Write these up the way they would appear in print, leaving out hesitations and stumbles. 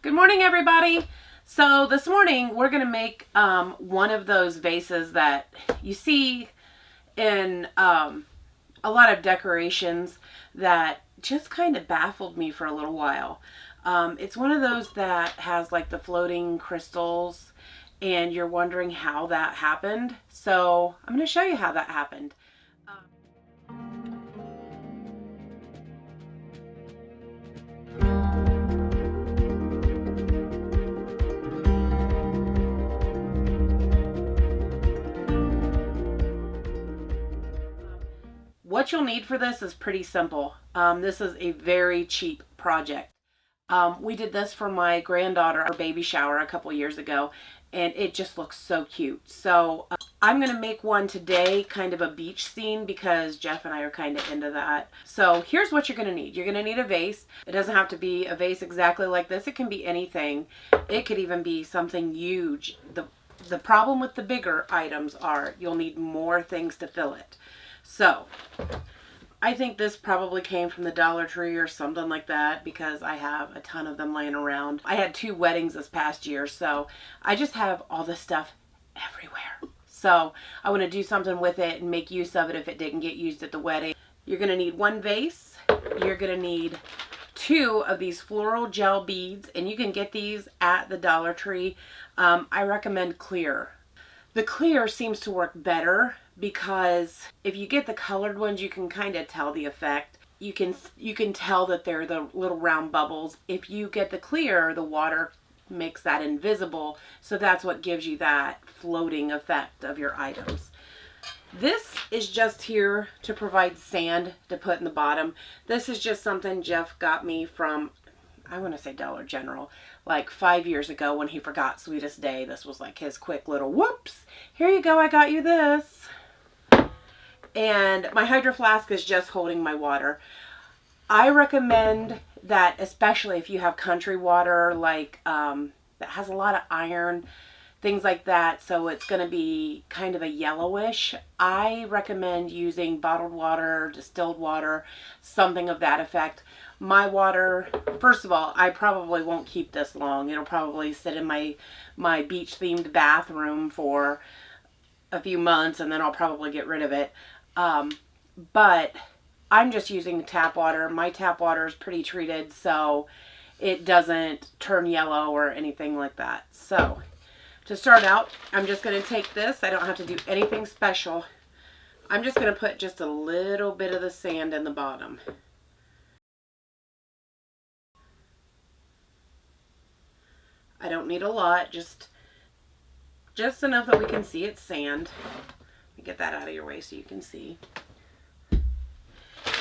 Good morning, everybody. So this morning we're going to make one of those vases that you see in a lot of decorations that just kind of baffled me for a little while. It's one of those that has like the floating crystals and you're wondering how that happened. So I'm going to show you how that happened. What you'll need for this is pretty simple. This is a very cheap project. We did this for my granddaughter, our baby shower a couple years ago, and it just looks so cute. So I'm going to make one today, kind of a beach scene, because Jeff and I are kind of into that. So here's what you're going to need. You're going to need a vase. It doesn't have to be a vase exactly like this. It can be anything. It could even be something huge. The problem with the bigger items are you'll need more things to fill it. So I think this probably came from the Dollar Tree or something like that because I have a ton of them laying around. I had 2 weddings this past year, so I just have all this stuff everywhere. So I want to do something with it and make use of it if it didn't get used at the wedding. You're going to need 1 vase. You're going to need 2 of these floral gel beads, and you can get these at the Dollar Tree. I recommend clear. The clear seems to work better because if you get the colored ones, you can kind of tell the effect. You can tell that they're the little round bubbles. If you get the clear, the water makes that invisible, so that's what gives you that floating effect of your items. This is just here to provide sand to put in the bottom. This is just something Jeff got me from, I want to say Dollar General, like 5 years ago when he forgot Sweetest Day. This was like his quick little whoops. Here you go, I got you this. And my Hydro Flask is just holding my water. I recommend that, especially if you have country water, like that has a lot of iron, things like that, so it's going to be kind of a yellowish. I recommend using bottled water, distilled water, something of that effect. My water, first of all, I probably won't keep this long. It'll probably sit in my beach themed bathroom for a few months and then I'll probably get rid of it. But I'm just using tap water. My tap water is pretty treated, so it doesn't turn yellow or anything like that. So to start out, I'm just going to take this. I don't have to do anything special. I'm just going to put just a little bit of the sand in the bottom. I don't need a lot, just enough that we can see it's sand. Let me get that out of your way so you can see.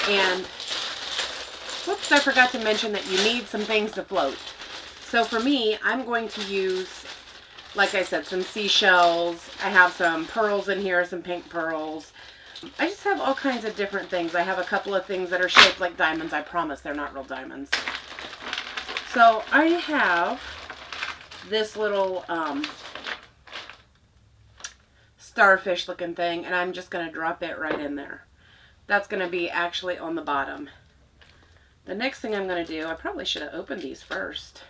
And, whoops, I forgot to mention that you need some things to float. So for me, I'm going to use, like I said, some seashells. I have some pearls in here, some pink pearls. I just have all kinds of different things. I have a couple of things that are shaped like diamonds. I promise they're not real diamonds. So I have this little starfish looking thing, and I'm just going to drop it right in there. That's going to be actually on the bottom. The next thing I'm going to do, I probably should have opened these first.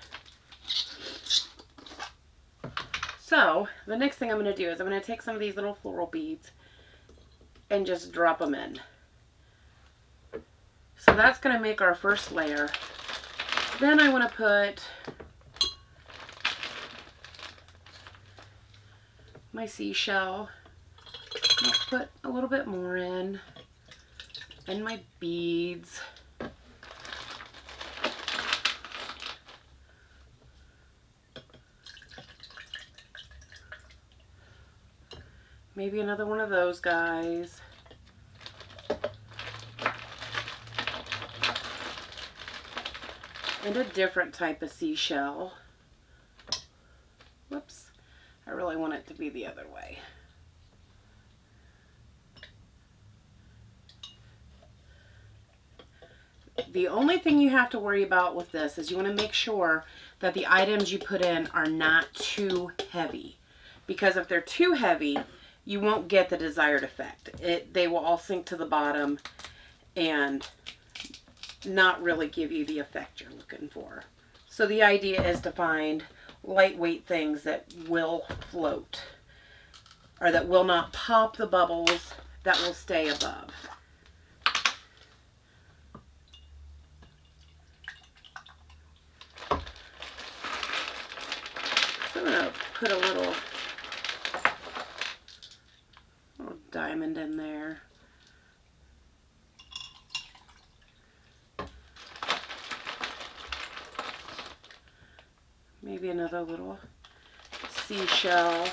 So the next thing I'm going to do is I'm going to take some of these little floral beads and just drop them in. So that's going to make our first layer. Then I want to put my seashell. I'll put a little bit more in. And my beads. Maybe another one of those guys. And a different type of seashell. Whoops. I really want it to be the other way. The only thing you have to worry about with this is you want to make sure that the items you put in are not too heavy. Because if they're too heavy, you won't get the desired effect. They will all sink to the bottom and not really give you the effect you're looking for. So the idea is to find lightweight things that will float, or that will not pop the bubbles, that will stay above. So I'm going to put a little diamond in there. Maybe another little seashell.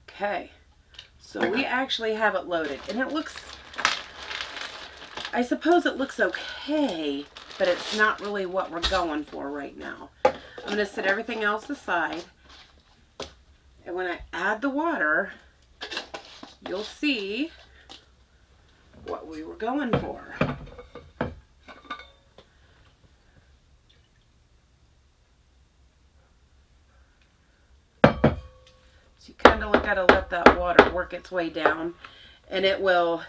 Okay, so we actually have it loaded, and it looks, I suppose it looks okay, but it's not really what we're going for right now. I'm going to set everything else aside, and when I add the water, you'll see what we were going for. So you kind of got to let that water work its way down, and it will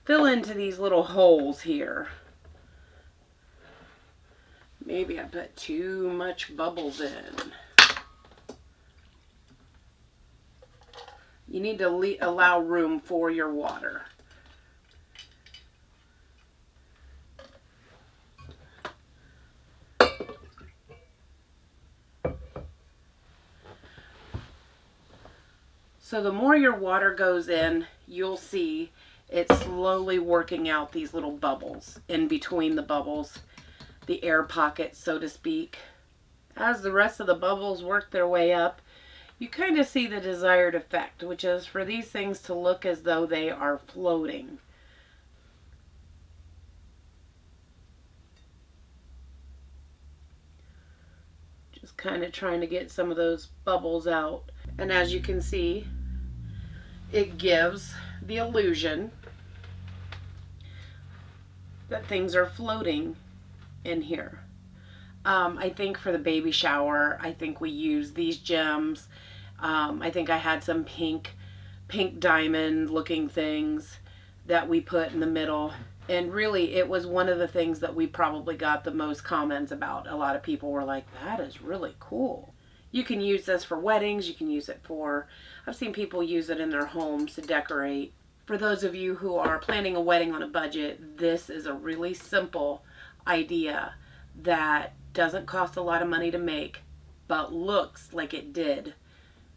fill into these little holes here. Maybe I put too much bubbles in. You need to allow room for your water. So the more your water goes in, you'll see it's slowly working out these little bubbles in between the bubbles, the air pockets, so to speak. As the rest of the bubbles work their way up, you kind of see the desired effect, which is for these things to look as though they are floating. Just kind of trying to get some of those bubbles out. And as you can see, it gives the illusion that things are floating in here. I think for the baby shower, I think we used these gems. I think I had some pink diamond looking things that we put in the middle. And really, it was one of the things that we probably got the most comments about. A lot of people were like, that is really cool. You can use this for weddings. You can use it for, I've seen people use it in their homes to decorate. For those of you who are planning a wedding on a budget, this is a really simple idea that doesn't cost a lot of money to make, but looks like it did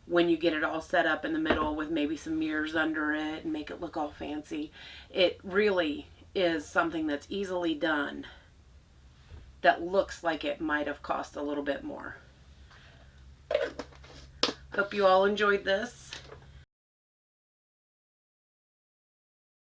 when you get it all set up in the middle with maybe some mirrors under it and make it look all fancy. It really is something that's easily done that looks like it might have cost a little bit more. Hope you all enjoyed this.